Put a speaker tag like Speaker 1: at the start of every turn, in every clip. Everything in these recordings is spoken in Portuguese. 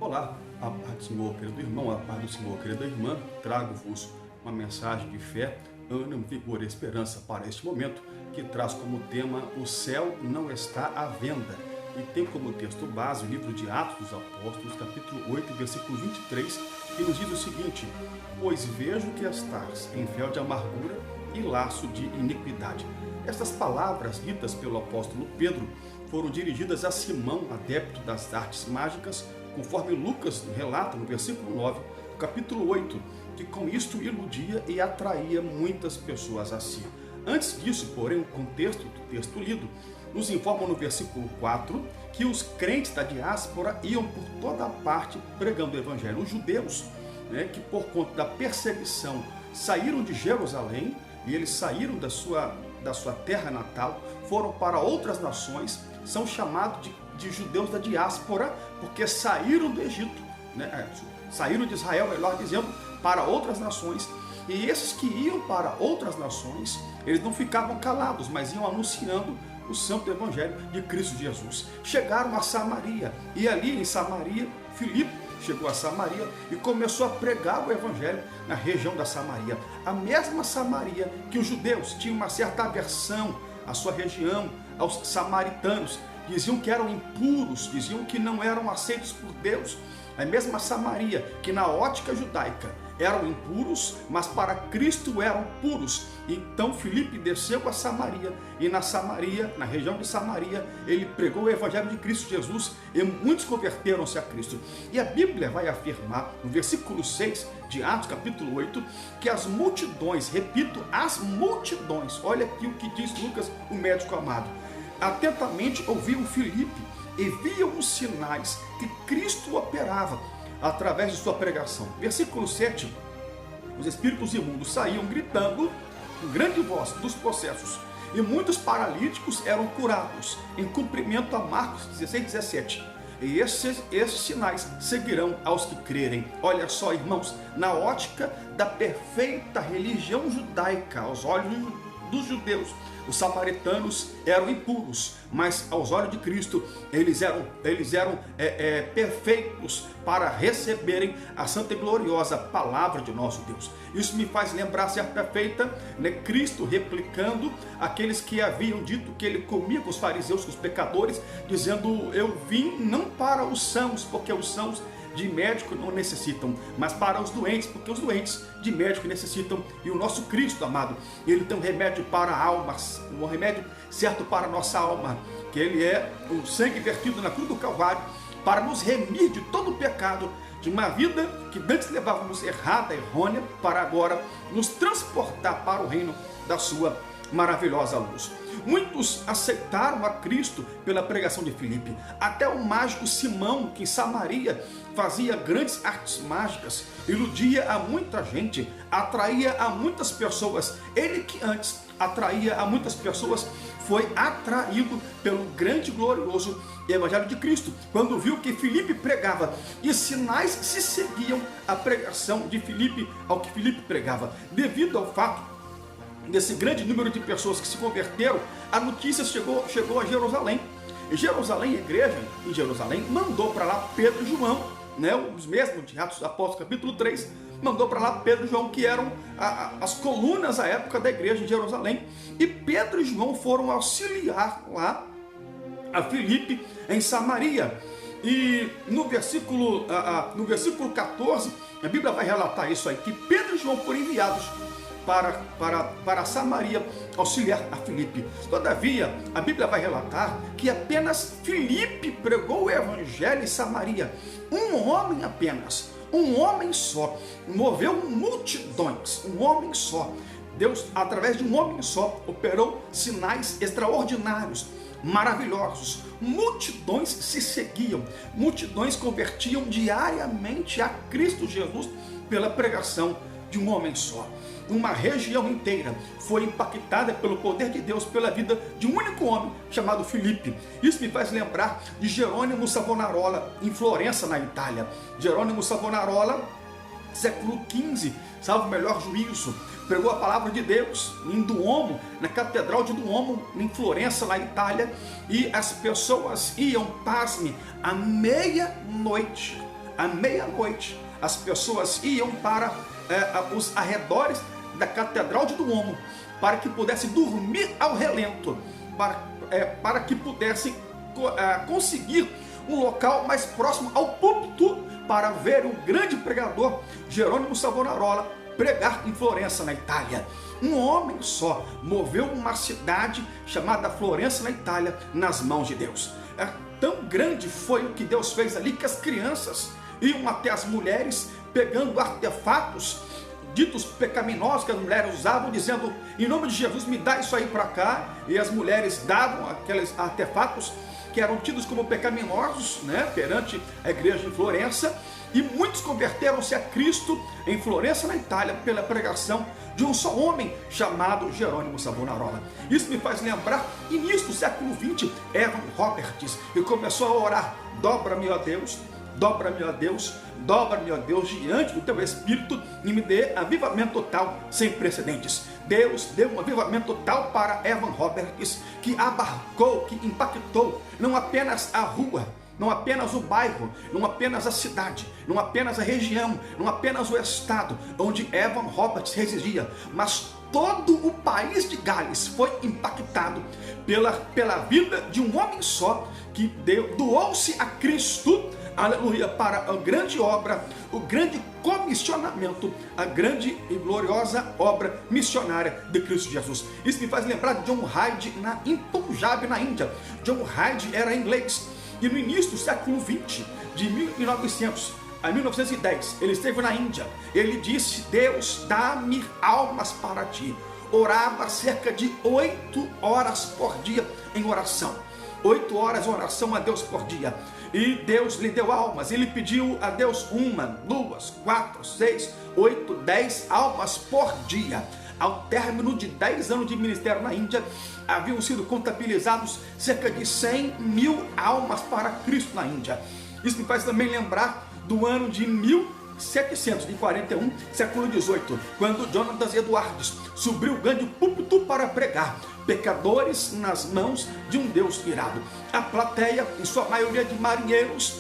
Speaker 1: Olá, a paz do Senhor, querido irmão, a paz do Senhor, querida irmã. Trago-vos uma mensagem de fé, ânimo, vigor e esperança para este momento, que traz como tema "O céu não está à venda", e tem como texto base o livro de Atos dos Apóstolos, capítulo 8, versículo 23, que nos diz o seguinte: "Pois vejo que estás em véu de amargura e laço de iniquidade." Estas palavras ditas pelo apóstolo Pedro foram dirigidas a Simão, adepto das artes mágicas, conforme Lucas relata no versículo 9 do capítulo 8, que com isto iludia e atraía muitas pessoas a si. Antes disso, porém, o contexto do texto lido nos informa no versículo 4 que os crentes da diáspora iam por toda a parte pregando o evangelho. Os judeus, que por conta da perseguição saíram de Jerusalém, e eles saíram da sua terra natal, foram para outras nações, são chamados de judeus da diáspora, porque saíram do Egito, saíram de Israel, melhor dizendo, para outras nações. E esses que iam para outras nações, eles não ficavam calados, mas iam anunciando o santo evangelho de Cristo Jesus. Chegaram a Samaria, e ali em Samaria, Filipe chegou a Samaria e começou a pregar o evangelho na região da Samaria. A mesma Samaria que os judeus tinham uma certa aversão à sua região, aos samaritanos, diziam que eram impuros, diziam que não eram aceitos por Deus. A mesma Samaria que na ótica judaica eram impuros, mas para Cristo eram puros. Então Filipe desceu a Samaria, e na Samaria, na região de Samaria, ele pregou o evangelho de Cristo Jesus, e muitos converteram-se a Cristo. E a Bíblia vai afirmar, no versículo 6 de Atos capítulo 8, que as multidões, repito, as multidões, olha aqui o que diz Lucas, o médico amado, atentamente ouviam Filipe e viam os sinais que Cristo operava através de sua pregação. Versículo 7, os espíritos imundos saíam gritando com grande voz dos processos, e muitos paralíticos eram curados, em cumprimento a Marcos 16:17. E esses sinais seguirão aos que crerem. Olha só, irmãos, na ótica da perfeita religião judaica, aos olhos dos judeus, os samaritanos eram impuros, mas aos olhos de Cristo eles eram perfeitos para receberem a santa e gloriosa palavra de nosso Deus. Isso me faz lembrar certa feita, Cristo replicando aqueles que haviam dito que ele comia com os fariseus, com os pecadores, dizendo: "Eu vim não para os sãos, porque os sãos de médico não necessitam, mas para os doentes, porque os doentes de médico necessitam." E o nosso Cristo, amado, ele tem um remédio para a alma, um remédio certo para a nossa alma, que ele é o sangue vertido na cruz do Calvário, para nos remir de todo o pecado, de uma vida que antes levávamos errada, errônea, para agora nos transportar para o reino da sua maravilhosa luz. Muitos aceitaram a Cristo pela pregação de Filipe. Até o mágico Simão, que em Samaria fazia grandes artes mágicas, iludia a muita gente, atraía a muitas pessoas. Ele que antes atraía a muitas pessoas, foi atraído pelo grande e glorioso evangelho de Cristo, quando viu que Filipe pregava, e sinais se seguiam à pregação de Filipe, ao que Filipe pregava. Devido ao fato desse grande número de pessoas que se converteram, a notícia chegou a Jerusalém. E Jerusalém, a igreja em Jerusalém, mandou para lá Pedro e João, os mesmos de Atos dos Apóstolos, capítulo 3, mandou para lá Pedro e João, que eram as colunas à época da igreja em Jerusalém. E Pedro e João foram auxiliar lá a Filipe em Samaria. E no versículo 14, a Bíblia vai relatar isso aí, que Pedro e João foram enviados para Samaria auxiliar a Filipe. Todavia, a Bíblia vai relatar que apenas Filipe pregou o evangelho em Samaria. Um homem apenas, um homem só, moveu multidões, um homem só. Deus, através de um homem só, operou sinais extraordinários, maravilhosos. Multidões se seguiam, multidões convertiam diariamente a Cristo Jesus pela pregação de um homem só. Uma região inteira foi impactada pelo poder de Deus, pela vida de um único homem chamado Filipe. Isso me faz lembrar de Jerônimo Savonarola, em Florença, na Itália. Jerônimo Savonarola, século XV, salvo o melhor juízo, pregou a palavra de Deus em Duomo, na Catedral de Duomo, em Florença, na Itália, e as pessoas iam, pasme, à meia-noite à meia-noite, as pessoas iam para os arredores da Catedral de Duomo, para que pudessem dormir ao relento, para que pudessem conseguir um local mais próximo ao púlpito para ver o grande pregador Jerônimo Savonarola pregar em Florença, na Itália. Um homem só moveu uma cidade chamada Florença, na Itália, nas mãos de Deus. Tão grande foi o que Deus fez ali que as crianças iam até as mulheres pegando artefatos ditos pecaminosos que as mulheres usavam, dizendo: em nome de Jesus, me dá isso aí para cá. E as mulheres davam aqueles artefatos que eram tidos como pecaminosos, né, perante a igreja em Florença, e muitos converteram-se a Cristo em Florença, na Itália, pela pregação de um só homem chamado Jerônimo Savonarola. Isso me faz lembrar, início do século XX, Evan Roberts, que começou a orar: dobra-me, ó Deus, dobra-me, ó Deus, dobra-me, ó Deus, diante do teu Espírito, e me dê avivamento total sem precedentes. Deus deu um avivamento total para Evan Roberts, que abarcou, que impactou não apenas a rua, não apenas o bairro, não apenas a cidade, não apenas a região, não apenas o estado onde Evan Roberts residia, mas todo o país de Gales foi impactado pela vida de um homem só, que doou-se a Cristo, aleluia, para a grande obra, o grande comissionamento, a grande e gloriosa obra missionária de Cristo Jesus. Isso me faz lembrar de John Hyde em Punjab, na Índia. John Hyde era inglês, e no início do século XX, de 1900 a 1910, ele esteve na Índia. Ele disse: Deus, dá-me almas para ti. Orava cerca de 8 horas por dia em oração. 8 horas de oração a Deus por dia. E Deus lhe deu almas. Ele pediu a Deus 1, 2, 4, 6, 8, 10 almas por dia. Ao término de 10 anos de ministério na Índia, haviam sido contabilizados cerca de 100 mil almas para Cristo na Índia. Isso me faz também lembrar do ano de 1741, século XVIII, quando Jonathan Edwards subiu o grande púlpito para pregar: pecadores nas mãos de um Deus irado. A plateia, em sua maioria de marinheiros,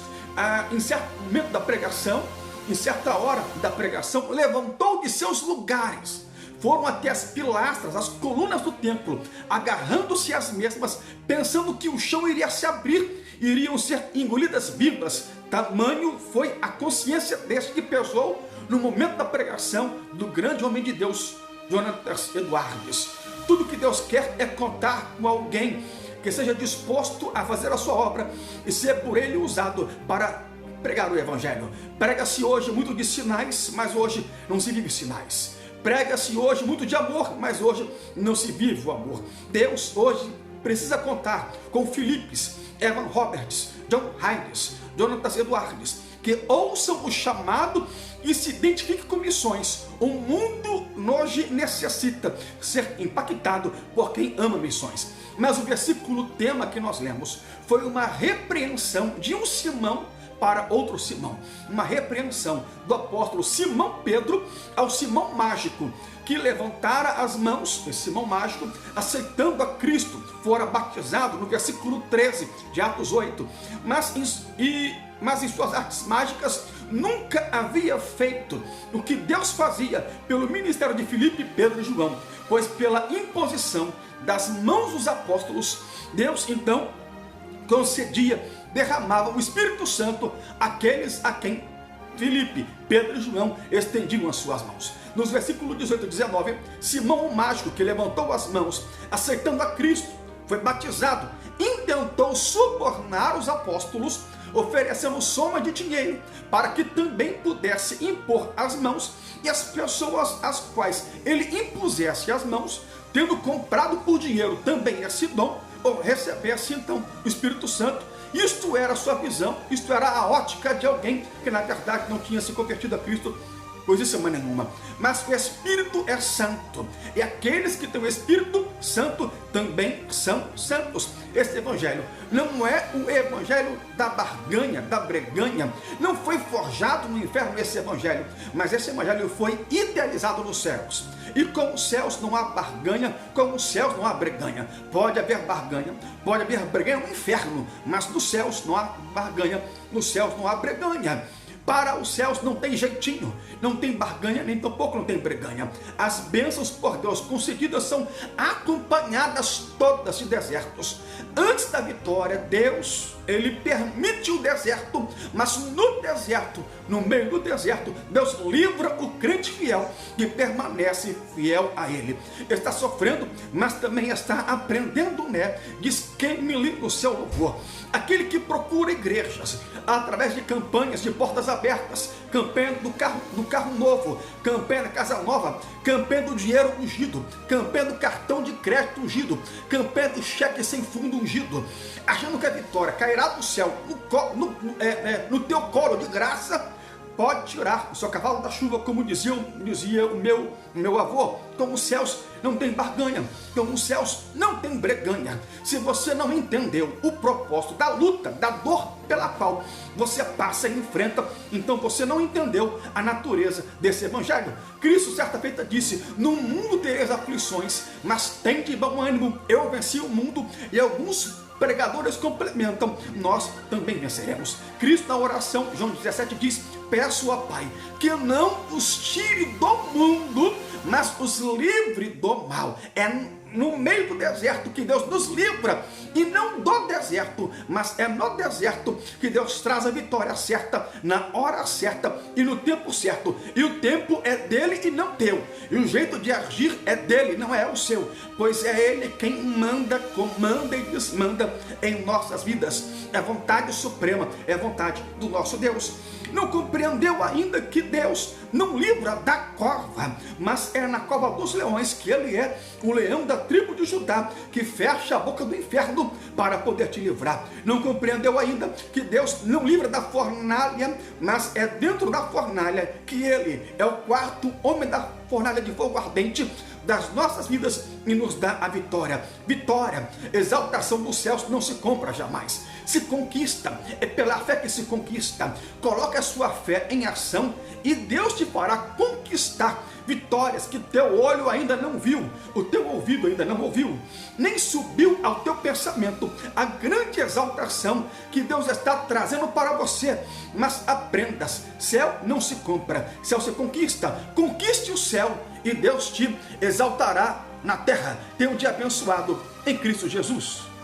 Speaker 1: em certo momento da pregação, em certa hora da pregação, levantou de seus lugares, foram até as pilastras, as colunas do templo, agarrando-se às mesmas, pensando que o chão iria se abrir, iriam ser engolidas vivas. Tamanho foi a consciência deste que pesou no momento da pregação do grande homem de Deus, Jonathan Edwards. Tudo que Deus quer é contar com alguém que seja disposto a fazer a sua obra e ser por ele usado para pregar o Evangelho. Prega-se hoje muito de sinais, mas hoje não se vive sinais. Prega-se hoje muito de amor, mas hoje não se vive o amor. Deus hoje precisa contar com Philips, Evan Roberts, John Hyde, Jonathan Edwards, que ouçam o chamado e se identifiquem com missões. O mundo hoje necessita ser impactado por quem ama missões. Mas o versículo tema que nós lemos foi uma repreensão de um Simão para outro Simão. Uma repreensão do apóstolo Simão Pedro ao Simão Mágico, que levantara as mãos, esse Simão Mágico, aceitando a Cristo, fora batizado no versículo 13 de Atos 8, mas em suas artes mágicas nunca havia feito o que Deus fazia pelo ministério de Filipe, Pedro e João, pois pela imposição das mãos dos apóstolos, Deus então concedia, derramava o Espírito Santo àqueles a quem Filipe, Pedro e João estendiam as suas mãos. Nos versículos 18 e 19, Simão o Mágico, que levantou as mãos, aceitando a Cristo, foi batizado, intentou subornar os apóstolos, oferecendo soma de dinheiro, para que também pudesse impor as mãos, e as pessoas às quais ele impusesse as mãos, tendo comprado por dinheiro também esse dom, ou recebesse então o Espírito Santo. Isto era a sua visão, isto era a ótica de alguém que na verdade não tinha se convertido a Cristo coisa de semana nenhuma. Mas o Espírito é santo, e aqueles que têm o Espírito Santo também são santos. Esse evangelho não é o evangelho da barganha, da breganha. Não foi forjado no inferno esse evangelho, mas esse evangelho foi idealizado nos céus. E com os céus não há barganha, com os céus não há breganha. Pode haver barganha, pode haver breganha no inferno, mas nos céus não há barganha, nos céus não há breganha. Para os céus não tem jeitinho, não tem barganha, nem tampouco não tem breganha. As bênçãos por Deus concedidas são acompanhadas todas de desertos. Antes da vitória, Deus, Ele permite o deserto, mas no deserto, no meio do deserto, Deus livra o crente fiel que permanece fiel a Ele. Está sofrendo, mas também está aprendendo, né? Diz: quem me livra o seu louvor? Aquele que procura igrejas através de campanhas de portas abertas, campanha do carro novo, campanha da casa nova, campanha do dinheiro ungido, campanha do cartão de crédito ungido, campanha do cheque sem fundo ungido, achando que a vitória cairá do céu no teu colo de graça. Pode tirar o seu cavalo da chuva, como dizia o meu avô. Como os céus não tem barganha, como os céus não tem breganha. Se você não entendeu o propósito da luta, da dor pela qual você passa e enfrenta, então você não entendeu a natureza desse evangelho. Cristo certa feita disse: no mundo tereis aflições, mas tende de bom ânimo, eu venci o mundo. E alguns pregadores complementam: nós também venceremos. Cristo na oração, João 17 diz: peço a Pai que não os tire do mundo, mas os livre do mal. É no meio do deserto que Deus nos livra, e não do deserto, mas é no deserto que Deus traz a vitória certa, na hora certa e no tempo certo. E o tempo é dele e não teu, e o jeito de agir é dele, não é o seu, pois é ele quem manda, comanda e desmanda em nossas vidas. É vontade suprema, é vontade do nosso Deus. Não compreendeu ainda que Deus não livra da cova, mas é na cova dos leões que Ele é o leão da tribo de Judá, que fecha a boca do inferno para poder te livrar. Não compreendeu ainda que Deus não livra da fornalha, mas é dentro da fornalha que Ele é o quarto homem da fornalha de fogo ardente das nossas vidas e nos dá a vitória. Vitória, exaltação dos céus não se compra jamais, se conquista, é pela fé que se conquista. Coloque a sua fé em ação e Deus te fará conquistar vitórias que teu olho ainda não viu, o teu ouvido ainda não ouviu, nem subiu ao teu pensamento a grande exaltação que Deus está trazendo para você. Mas aprendas: céu não se compra, céu se conquista. Conquiste o céu e Deus te exaltará na terra. Tenha um dia abençoado em Cristo Jesus.